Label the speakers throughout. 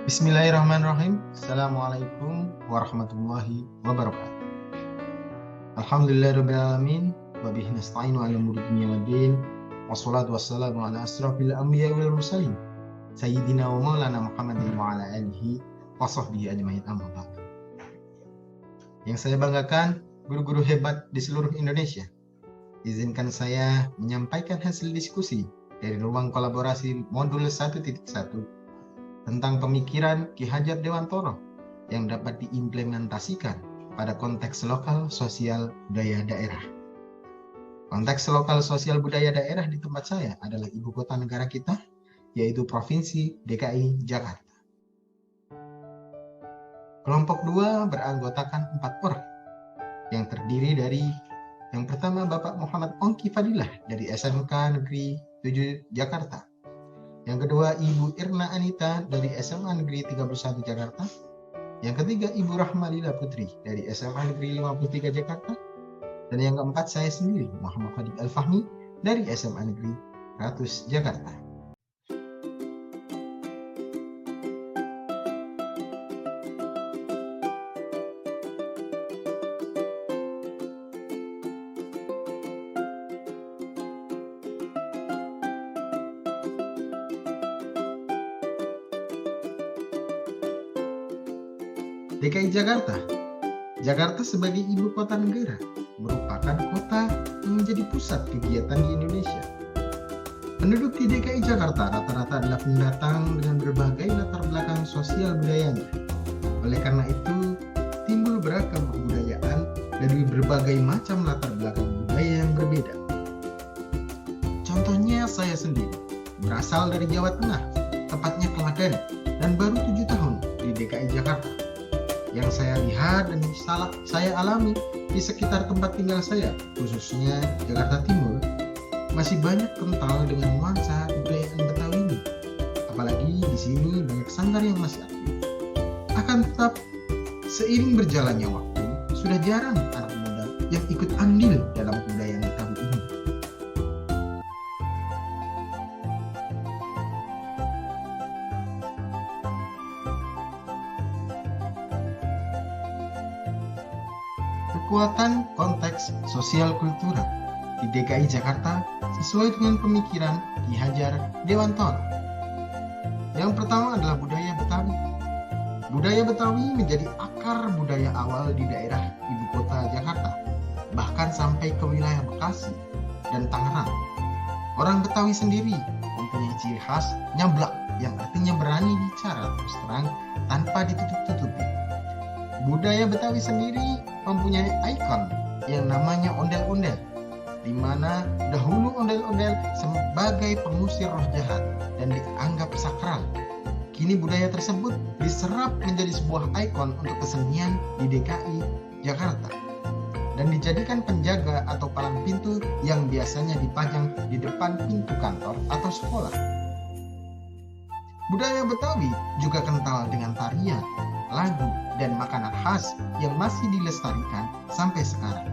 Speaker 1: Bismillahirrahmanirrahim. Assalamualaikum warahmatullahi wabarakatuh. Alhamdulillahirrahmanirrahim. Wabihi nasta'inu ala umuri dunya waddin. Wassalatu wassalamu ala asrafil anbiya wal mursalin. Sayyidina wa maulana Muhammadin wa ala alihi wa sahbihi ajma'in, amma ba'd. Yang saya banggakan, guru-guru hebat di seluruh Indonesia. Izinkan saya menyampaikan hasil diskusi dari ruang kolaborasi modul 1.1 tentang pemikiran Ki Hajar Dewantoro yang dapat diimplementasikan pada konteks lokal sosial budaya daerah. Konteks lokal sosial budaya daerah di tempat saya adalah ibu kota negara kita, yaitu Provinsi DKI Jakarta. Kelompok 2 beranggotakan 4 orang, yang terdiri dari yang pertama Bapak Muhammad Ongki Fadilah dari SMK Negeri 7 Jakarta. Yang kedua Ibu Irna Anita dari SMA Negeri 31 Jakarta. Yang ketiga Ibu Rahmalila Putri dari SMA Negeri 53 Jakarta. Dan yang keempat saya sendiri, Muhammad Khalid Al-Fahmi dari SMA Negeri 100 Jakarta. DKI Jakarta. Jakarta sebagai ibu kota negara merupakan kota yang menjadi pusat kegiatan di Indonesia. Penduduk di DKI Jakarta rata-rata adalah pendatang dengan berbagai latar belakang sosial budayanya. Oleh karena itu, timbul beragam kebudayaan dari berbagai macam latar belakang budaya yang berbeda. Contohnya saya sendiri, berasal dari Jawa Tengah, tepatnya Klaten, dan baru 7 tahun di DKI Jakarta. Yang saya lihat dan saya alami di sekitar tempat tinggal saya, khususnya Jakarta Timur, masih banyak kental dengan nuansa kebudayaan Betawi ini. Apalagi di sini banyak sanggar yang masih aktif. Akan tetap, seiring berjalannya waktu, sudah jarang anak muda yang ikut andil dalam kebudayaan Betawi ini. Kekuatan konteks sosial kultural di DKI Jakarta sesuai dengan pemikiran Ki Hajar Dewantoro. Yang pertama adalah budaya Betawi. Budaya Betawi menjadi akar budaya awal di daerah ibu kota Jakarta, bahkan sampai ke wilayah Bekasi dan Tangerang. Orang Betawi sendiri mempunyai ciri khas nyablak, yang artinya berani bicara terus terang tanpa ditutup-tutupi. Budaya Betawi sendiri mempunyai ikon yang namanya ondel-ondel, di mana dahulu ondel-ondel sebagai pengusir roh jahat dan dianggap sakral. Kini budaya tersebut diserap menjadi sebuah ikon untuk kesenian di DKI Jakarta dan dijadikan penjaga atau palang pintu yang biasanya dipajang di depan pintu kantor atau sekolah. Budaya Betawi juga kental dengan tarian, lagu, dan makanan khas yang masih dilestarikan sampai sekarang.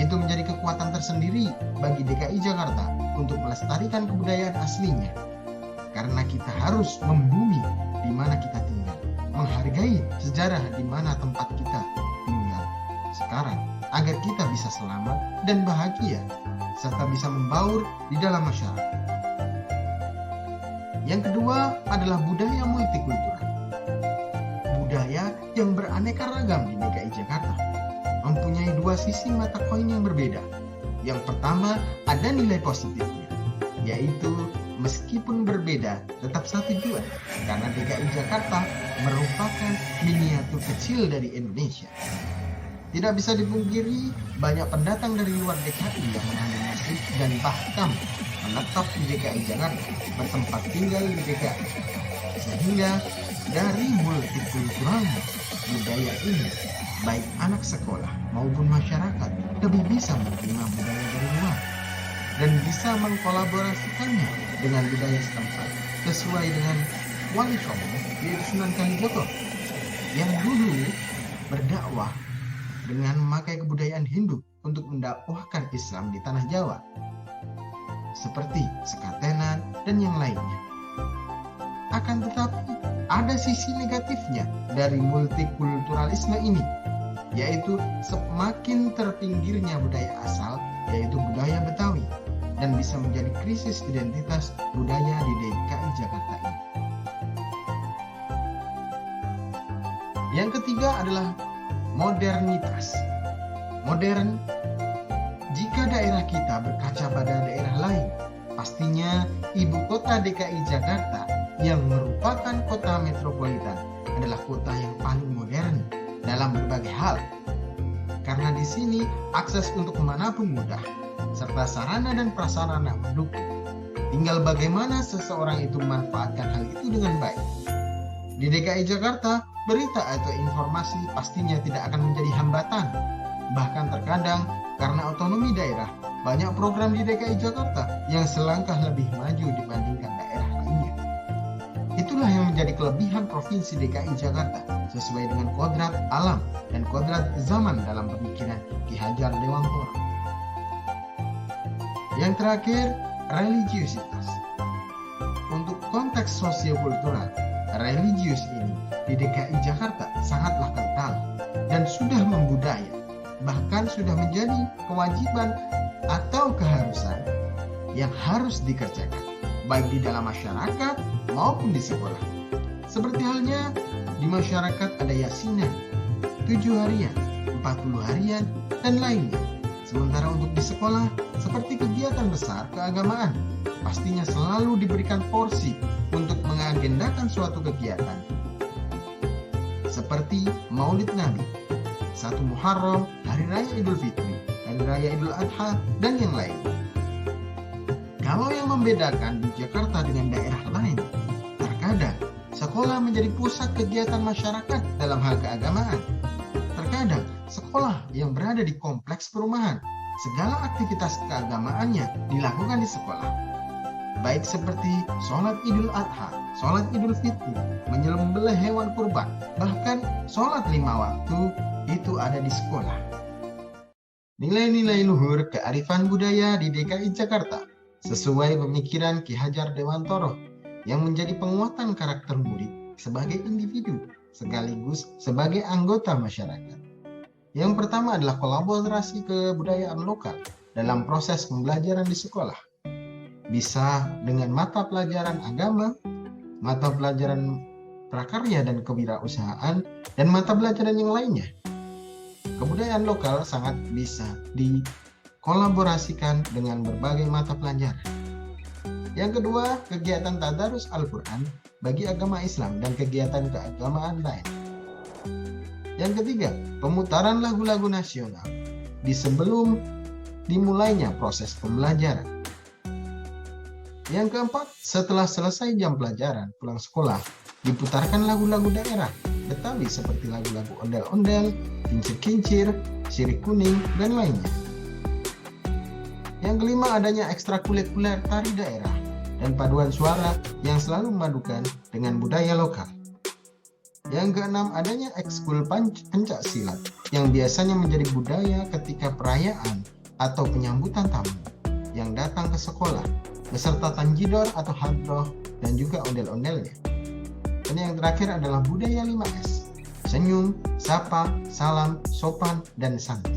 Speaker 1: Itu menjadi kekuatan tersendiri bagi DKI Jakarta untuk melestarikan kebudayaan aslinya. Karena kita harus membumi di mana kita tinggal, menghargai sejarah di mana tempat kita tinggal sekarang, agar kita bisa selamat dan bahagia, serta bisa membaur di dalam masyarakat. Yang kedua adalah budaya multikultural. Budaya yang beraneka ragam di DKI Jakarta mempunyai dua sisi mata koin yang berbeda. Yang pertama, ada nilai positifnya, yaitu meskipun berbeda tetap satu tujuan, karena DKI Jakarta merupakan miniatur kecil dari Indonesia. Tidak bisa dipungkiri, banyak pendatang dari luar DKI yang mengambil nasib dan bahkan menetap di DKI Jakarta, bertempat tinggal di DKI. Sehingga dari multikulturalnya budaya ini, baik anak sekolah maupun masyarakat lebih bisa menerima budaya dari luar dan bisa mengkolaborasikannya dengan budaya setempat sesuai dengan Wali Songo yaitu Sunan Kalijogo yang dulu berdakwah dengan memakai kebudayaan Hindu untuk mendakwahkan Islam di tanah Jawa, seperti Sekatenan dan yang lainnya. Akan tetapi, ada sisi negatifnya dari multikulturalisme ini, yaitu semakin terpinggirnya budaya asal, yaitu budaya Betawi, dan bisa menjadi krisis identitas budaya di DKI Jakarta ini. Yang ketiga adalah modernitas. Modern, jika daerah kita berkaca pada daerah lain, pastinya ibu kota DKI Jakarta yang merupakan kota metropolitan adalah kota yang paling modern dalam berbagai hal. Karena di sini akses untuk kemanapun mudah, serta sarana dan prasarana mendukung. Tinggal bagaimana seseorang itu memanfaatkan hal itu dengan baik. Di DKI Jakarta, berita atau informasi pastinya tidak akan menjadi hambatan. Bahkan terkadang karena otonomi daerah, banyak program di DKI Jakarta yang selangkah lebih maju dibandingkan daerah lainnya. Itulah yang menjadi kelebihan Provinsi DKI Jakarta sesuai dengan kodrat alam dan kodrat zaman dalam pemikiran Ki Hajar Dewantara. Yang terakhir, religiusitas. Untuk konteks sosiokultural, religius ini di DKI Jakarta sangatlah kental dan sudah membudaya, bahkan sudah menjadi kewajiban atau keharusan yang harus dikerjakan, baik di dalam masyarakat maupun di sekolah. Seperti halnya di masyarakat ada yasinan, 7 harian, 40 harian, dan lainnya. Sementara untuk di sekolah, seperti kegiatan besar keagamaan, pastinya selalu diberikan porsi untuk mengagendakan suatu kegiatan. Seperti Maulid Nabi, 1 Muharram, Hari Raya Idul Fitri, Hari Raya Idul Adha, dan yang lain. Kalau yang membedakan di Jakarta dengan daerah lain, terkadang sekolah menjadi pusat kegiatan masyarakat dalam hal keagamaan. Terkadang sekolah yang berada di kompleks perumahan, segala aktivitas keagamaannya dilakukan di sekolah. Baik seperti sholat Idul Adha, sholat Idul Fitri, menyembelih hewan kurban, bahkan sholat 5 waktu itu ada di sekolah. Nilai-nilai luhur kearifan budaya di DKI Jakarta sesuai pemikiran Ki Hajar Dewantara yang menjadi penguatan karakter murid sebagai individu sekaligus sebagai anggota masyarakat. Yang pertama adalah kolaborasi kebudayaan lokal dalam proses pembelajaran di sekolah. Bisa dengan mata pelajaran agama, mata pelajaran prakarya dan kewirausahaan, dan mata pelajaran yang lainnya. Kebudayaan lokal sangat bisa dikolaborasikan dengan berbagai mata pelajaran. Yang kedua, kegiatan tadarus Al-Quran bagi agama Islam dan kegiatan keagamaan lain. Yang ketiga, pemutaran lagu-lagu nasional di sebelum dimulainya proses pembelajaran. Yang keempat, setelah selesai jam pelajaran pulang sekolah, diputarkan lagu-lagu daerah Betawi seperti lagu-lagu ondel-ondel, kincir-kincir, sirih kuning, dan lainnya. Yang kelima, adanya ekstrakurikuler tari daerah dan paduan suara yang selalu memadukan dengan budaya lokal. Yang keenam, adanya ekskul pencak silat yang biasanya menjadi budaya ketika perayaan atau penyambutan tamu yang datang ke sekolah beserta tanjidor atau hadroh dan juga ondel-ondelnya. Dan yang terakhir adalah budaya 5S, senyum, sapa, salam, sopan, dan santun.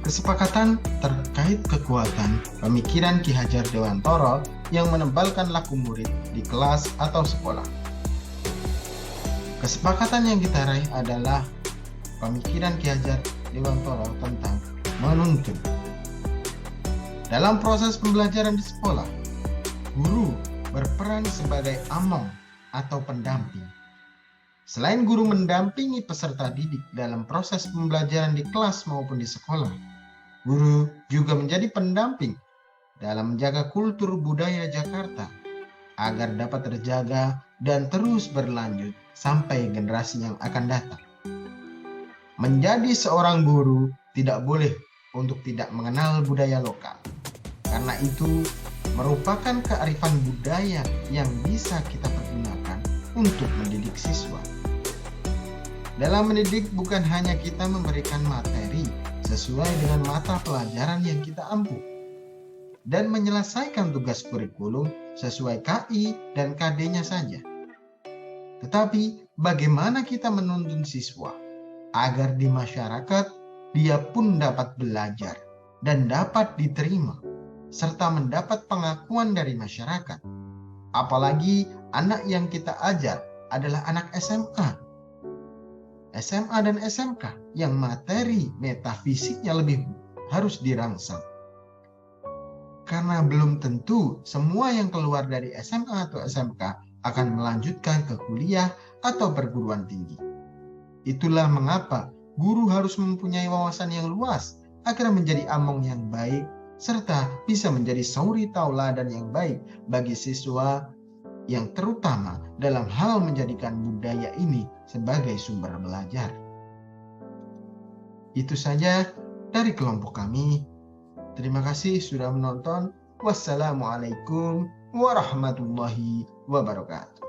Speaker 1: Kesepakatan terkait kekuatan pemikiran Ki Hajar Dewantara yang menebalkan laku murid di kelas atau sekolah. Kesepakatan yang kita raih adalah pemikiran Ki Hajar Dewantara tentang menuntun. Dalam proses pembelajaran di sekolah, guru berperan sebagai among atau pendamping. Selain guru mendampingi peserta didik dalam proses pembelajaran di kelas maupun di sekolah, guru juga menjadi pendamping dalam menjaga kultur budaya Jakarta agar dapat terjaga dan terus berlanjut sampai generasi yang akan datang. Menjadi seorang guru tidak boleh untuk tidak mengenal budaya lokal, karena itu merupakan kearifan budaya yang bisa kita pergunakan untuk mendidik siswa. Dalam mendidik bukan hanya kita memberikan materi sesuai dengan mata pelajaran yang kita ampuh dan menyelesaikan tugas kurikulum sesuai KI dan KD-nya saja. Tetapi bagaimana kita menuntun siswa agar di masyarakat dia pun dapat belajar dan dapat diterima serta mendapat pengakuan dari masyarakat. Apalagi anak yang kita ajar adalah anak SMA dan SMK yang materi metafisiknya lebih harus dirangsang. Karena belum tentu semua yang keluar dari SMA atau SMK akan melanjutkan ke kuliah atau perguruan tinggi. Itulah mengapa guru harus mempunyai wawasan yang luas agar menjadi among yang baik serta bisa menjadi suri tauladan yang baik bagi siswa, yang terutama dalam hal menjadikan budaya ini sebagai sumber belajar. Itu saja dari kelompok kami. Terima kasih sudah menonton. Wassalamualaikum warahmatullahi wabarakatuh.